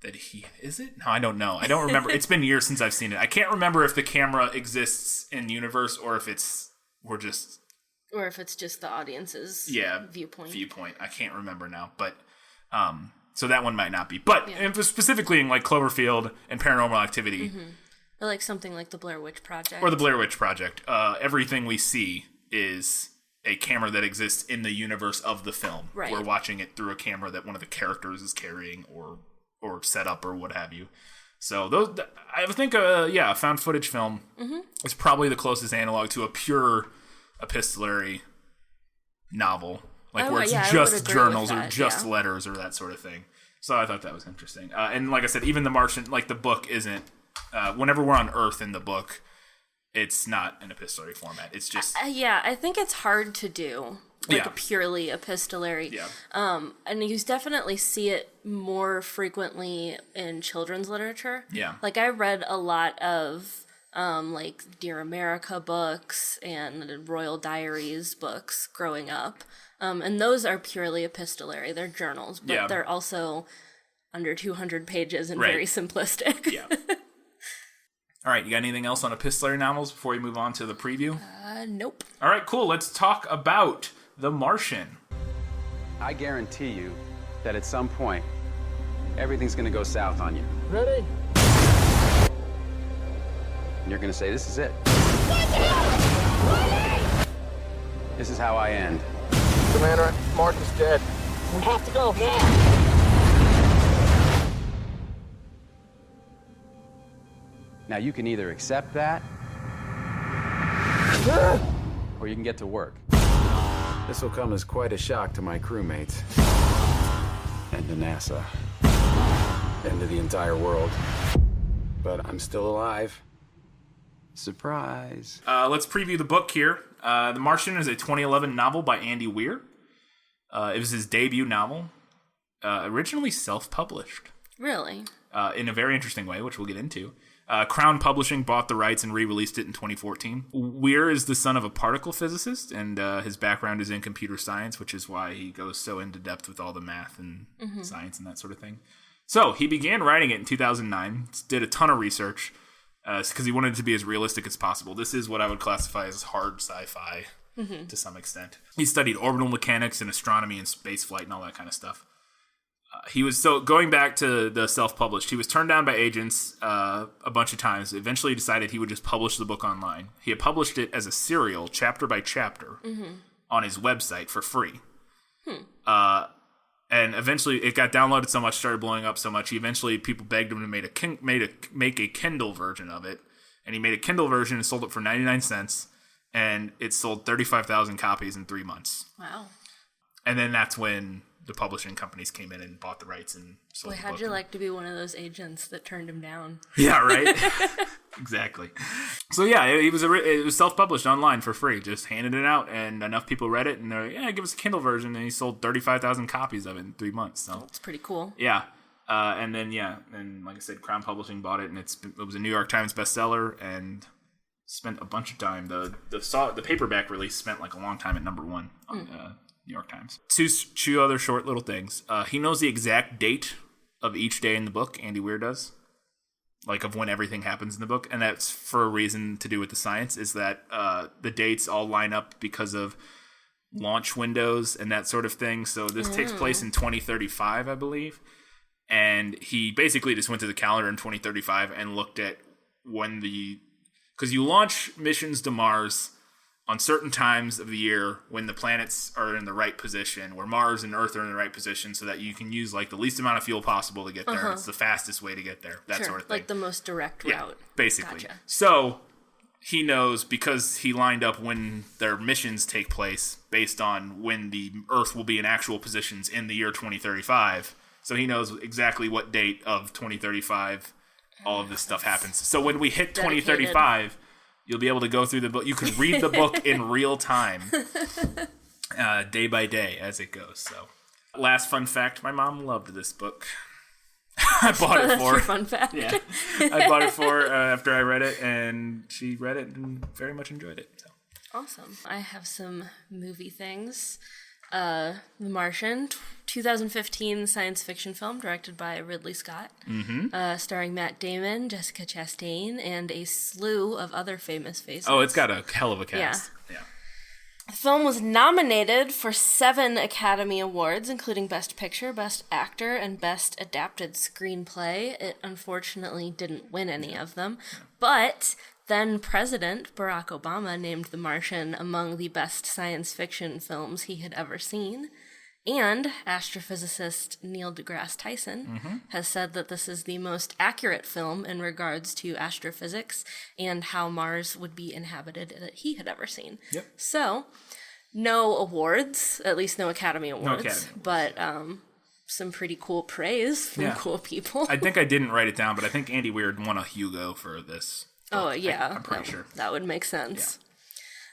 that is it? No, I don't know. I don't remember. It's been years since I've seen it. I can't remember if the camera exists in the universe or if it's just the audience's viewpoint. I can't remember now, but so that one might not be. But specifically in like Cloverfield and Paranormal Activity, or like something like the Blair Witch Project. Or the Blair Witch Project. Everything we see is a camera that exists in the universe of the film. Right. We're watching it through a camera that one of the characters is carrying or set up or what have you. So those, I think, a found footage film is probably the closest analog to a pure epistolary novel, like where it's just journals or just letters or that sort of thing. So I thought that was interesting. And like I said, even The Martian, like the book isn't. Whenever we're on Earth in the book, it's not an epistolary format. It's just I think it's hard to do. A purely epistolary. Yeah. And you definitely see it more frequently in children's literature. Yeah. Like I read a lot of like Dear America books and Royal Diaries books growing up. And those are purely epistolary. They're journals, but they're also under 200 pages and very simplistic. Yeah. All right, you got anything else on epistolary novels before we move on to the preview? Nope. All right, cool. Let's talk about The Martian. I guarantee you that at some point, everything's gonna go south on you. Ready? And you're gonna say, this is it. This is how I end. Commander, Martin's dead. We have to go now. Now you can either accept that, or you can get to work. This will come as quite a shock to my crewmates. And to NASA. And to the entire world. But I'm still alive. Surprise. Let's preview the book here. The Martian is a 2011 novel by Andy Weir. It was his debut novel. Originally self-published. Really? In a very interesting way, which we'll get into. Crown Publishing bought the rights and re-released it in 2014. Weir is the son of a particle physicist, and his background is in computer science, which is why he goes so into depth with all the math and science and that sort of thing. So he began writing it in 2009, did a ton of research, because he wanted it to be as realistic as possible. This is what I would classify as hard sci-fi to some extent. He studied orbital mechanics and astronomy and space flight and all that kind of stuff. He was going back to the self-published. He was turned down by agents a bunch of times. Eventually, he decided he would just publish the book online. He had published it as a serial, chapter by chapter, on his website for free. And eventually, it got downloaded so much, started blowing up so much. People begged him to make a Kindle version of it, and he made a Kindle version and sold it for 99 cents. And it sold 35,000 copies in 3 months. Wow. And then that's when the publishing companies came in and bought the rights and sold the book. How'd you like to be one of those agents that turned him down? Yeah, right? Exactly. So yeah, it was self-published online for free. Just handed it out, and enough people read it, and they're like, yeah, give us a Kindle version, and he sold 35,000 copies of it in 3 months. So that's pretty cool. Yeah. And like I said, Crown Publishing bought it, and it was a New York Times bestseller, and spent a bunch of time. The paperback release spent like a long time at number 1 on New York Times. Two other short little things. He knows the exact date of each day in the book. Andy Weir does, like of when everything happens in the book, and that's for a reason to do with the science. Is that the dates all line up because of launch windows and that sort of thing. So this takes place in 2035, I believe, and he basically just went to the calendar in 2035 and looked at when because you launch missions to Mars on certain times of the year when the planets are in the right position, where Mars and Earth are in the right position, so that you can use like the least amount of fuel possible to get there. It's the fastest way to get there, that sort of thing. Like the most direct route. Basically. Gotcha. So he knows, because he lined up when their missions take place based on when the Earth will be in actual positions in the year 2035. So he knows exactly what date of 2035 all of this stuff happens. So when we hit 2035... You'll be able to go through the book. You can read the book in real time, day by day as it goes. So, last fun fact: my mom loved this book. I bought it for. That's your fun fact. Yeah, I bought it for after I read it, and she read it and very much enjoyed it. So. Awesome. I have some movie things. The Martian, 2015 science fiction film directed by Ridley Scott, starring Matt Damon, Jessica Chastain, and a slew of other famous faces. Oh, it's got a hell of a cast. Yeah. The film was nominated for 7 Academy Awards, including Best Picture, Best Actor, and Best Adapted Screenplay. It unfortunately didn't win any of them, but then President Barack Obama named The Martian among the best science fiction films he had ever seen. And astrophysicist Neil deGrasse Tyson has said that this is the most accurate film in regards to astrophysics and how Mars would be inhabited that he had ever seen. Yep. So, no awards, at least no Academy Awards, but some pretty cool praise from cool people. I think I didn't write it down, but I think Andy Weir won a Hugo for this. Oh, yeah. I'm pretty sure. That would make sense.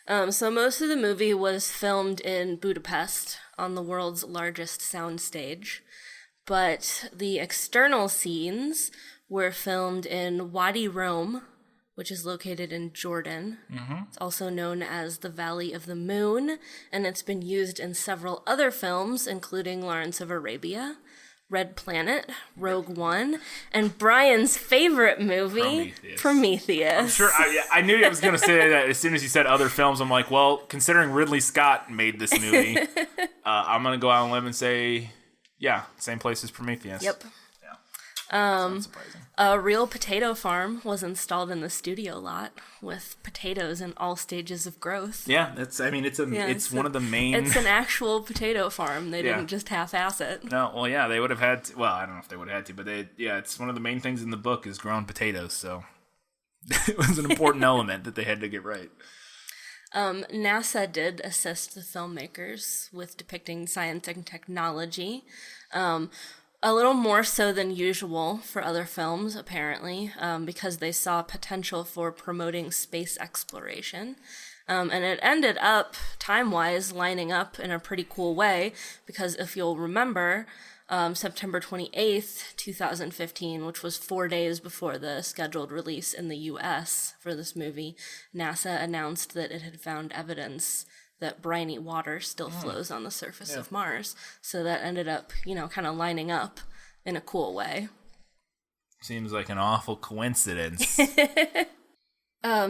Yeah. So most of the movie was filmed in Budapest on the world's largest soundstage, but the external scenes were filmed in Wadi Rum, which is located in Jordan. It's also known as the Valley of the Moon, and it's been used in several other films, including Lawrence of Arabia, Red Planet, Rogue One, and Brian's favorite movie, Prometheus. I'm sure I knew I was going to say that as soon as you said other films. I'm like, well, considering Ridley Scott made this movie, I'm going to go out on a limb and say, yeah, same place as Prometheus. Yep. Yeah. A real potato farm was installed in the studio lot with potatoes in all stages of growth. Yeah, it's one of the main. It's an actual potato farm. They didn't just half-ass it. No, well, yeah, they would have had to, well, I don't know if they would have had to, but it's one of the main things in the book is growing potatoes, so it was an important element that they had to get right. NASA did assist the filmmakers with depicting science and technology. A little more so than usual for other films, apparently, because they saw potential for promoting space exploration. And it ended up, time-wise, lining up in a pretty cool way, because if you'll remember, September 28th, 2015, which was 4 days before the scheduled release in the U.S. for this movie, NASA announced that it had found evidence that briny water still flows on the surface of Mars. So that ended up, kind of lining up in a cool way. Seems like an awful coincidence.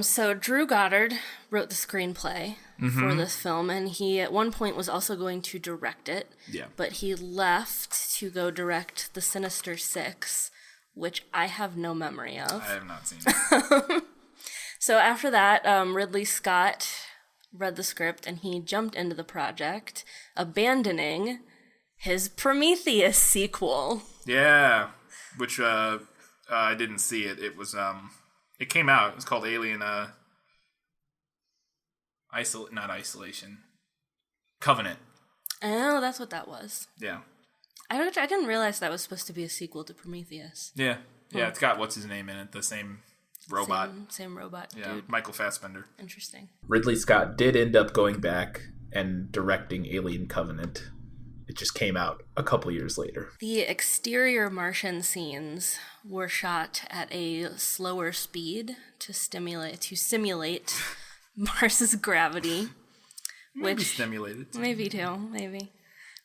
So Drew Goddard wrote the screenplay for this film, and he at one point was also going to direct it. Yeah. But he left to go direct The Sinister Six, which I have no memory of. I have not seen it. So after that, Ridley Scott read the script, and he jumped into the project, abandoning his Prometheus sequel. Yeah, which I didn't see it. It was it came out. It was called Alien Isolation. Covenant. Oh, that's what that was. Yeah. I didn't realize that was supposed to be a sequel to Prometheus. Yeah. Yeah, it's got what's his name in it, the same robot. Same robot, yeah, dude. Michael Fassbender. Interesting. Ridley Scott did end up going back and directing Alien Covenant. It just came out a couple years later. The exterior Martian scenes were shot at a slower speed to simulate Mars's gravity. Maybe stimulated. Maybe too, maybe.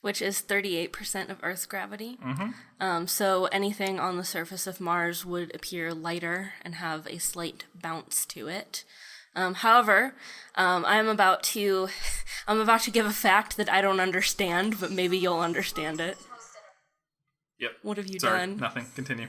Which is 38% of Earth's gravity. Mm-hmm. So anything on the surface of Mars would appear lighter and have a slight bounce to it. However, I'm about to give a fact that I don't understand, but maybe you'll understand it. Yep. What have you Sorry, done? Nothing. Continue.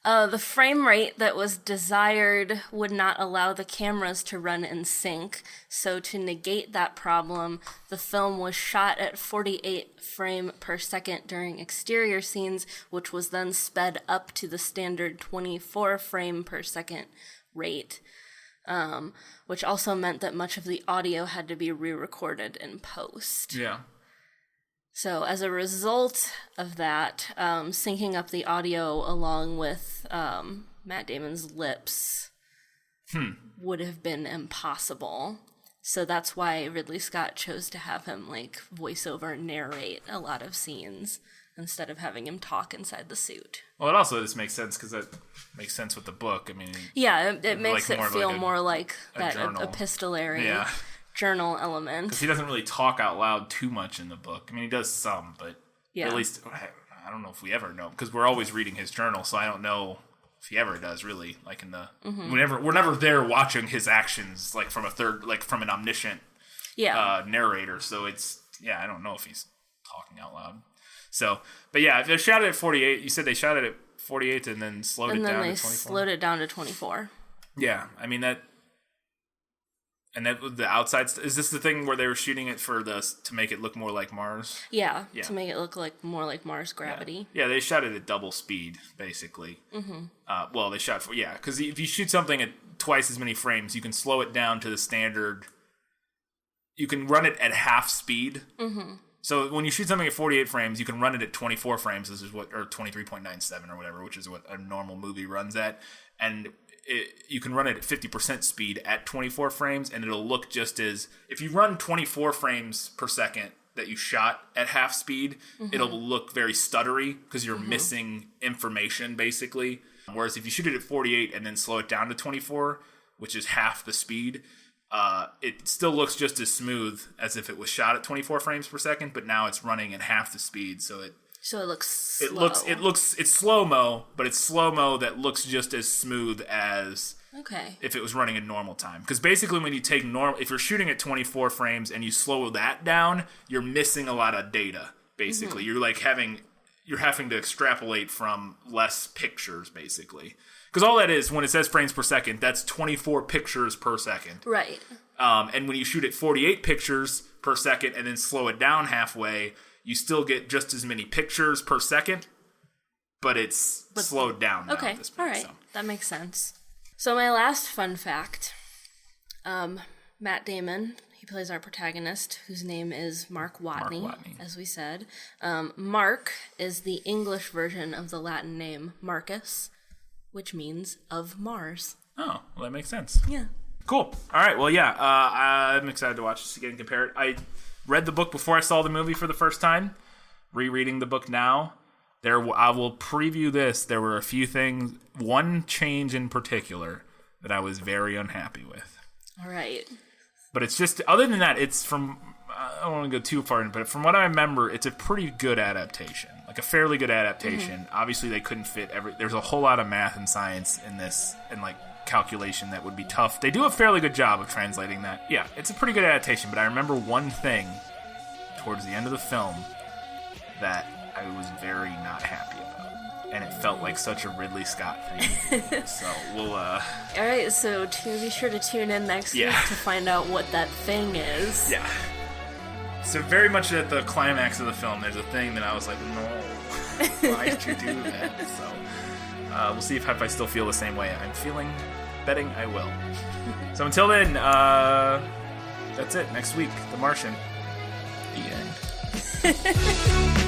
The frame rate that was desired would not allow the cameras to run in sync, so to negate that problem, the film was shot at 48 frame per second during exterior scenes, which was then sped up to the standard 24 frame per second rate, which also meant that much of the audio had to be re-recorded in post. Yeah. So as a result of that, syncing up the audio along with Matt Damon's lips would have been impossible. So that's why Ridley Scott chose to have him voiceover narrate a lot of scenes instead of having him talk inside the suit. Well, it also just makes sense because that makes sense with the book. I mean, yeah, it makes it feel more like that epistolary. Yeah. Journal element. Because he doesn't really talk out loud too much in the book. I mean, he does some, but at least, I don't know if we ever know. Because we're always reading his journal, so I don't know if he ever does, really. Like in the... We're never there watching his actions, from from an omniscient narrator. So it's... Yeah, I don't know if he's talking out loud. So, but yeah, if they shot it at 48, you said they shot it at 48 and then slowed it down to 24? And then they slowed it down to 24. Yeah, I mean, that... And that the outside is this the thing where they were shooting it to make it look more like Mars? Yeah, to make it look more like Mars gravity. Yeah, they shot it at double speed, basically. Mm-hmm. Well, they shot because if you shoot something at twice as many frames, you can slow it down to the standard. You can run it at half speed. Mm-hmm. So when you shoot something at 48 frames, you can run it at 24 frames. This is or 23.97 or whatever, which is what a normal movie runs at, and you can run it at 50% speed at 24 frames, and it'll look just as... If you run 24 frames per second that you shot at half speed, it'll look very stuttery because you're missing information, basically. Whereas if you shoot it at 48 and then slow it down to 24, which is half the speed, it still looks just as smooth as if it was shot at 24 frames per second, but now it's running at half the speed, so So it looks slow. It's slow-mo, but it's slow-mo that looks just as smooth as if it was running in normal time. Because basically when you take if you're shooting at 24 frames and you slow that down, you're missing a lot of data, basically. You're like having to extrapolate from less pictures, basically. Because all that is, when it says frames per second, that's 24 pictures per second. Right. And when you shoot at 48 pictures per second and then slow it down halfway, you still get just as many pictures per second, but it's slowed down now at this point. All right. So. That makes sense. So my last fun fact, Matt Damon, he plays our protagonist, whose name is Mark Watney, as we said. Mark is the English version of the Latin name Marcus, which means of Mars. Oh, well, that makes sense. Yeah. Cool. All right. Well, yeah, I'm excited to watch this again and compare it. I read the book before I saw the movie for the first time. Rereading the book now. I will preview this. There were a few things, one change in particular, that I was very unhappy with. All right. But it's just, other than that, it's from, I don't want to go too far in, but from what I remember, it's a pretty good adaptation. Like a fairly good adaptation. Obviously, they couldn't fit there's a whole lot of math and science in this, and like calculation that would be tough. They do a fairly good job of translating that. Yeah, it's a pretty good adaptation, but I remember one thing towards the end of the film that I was very not happy about, and it felt like such a Ridley Scott thing. So we'll all right, so be sure to tune in next week to find out what that thing is. Yeah. So very much at the climax of the film, there's a thing that I was like, no, why did you do that? So we'll see if I still feel the same way I'm feeling. Betting I will. So until then, that's it. Next week, The Martian. The end.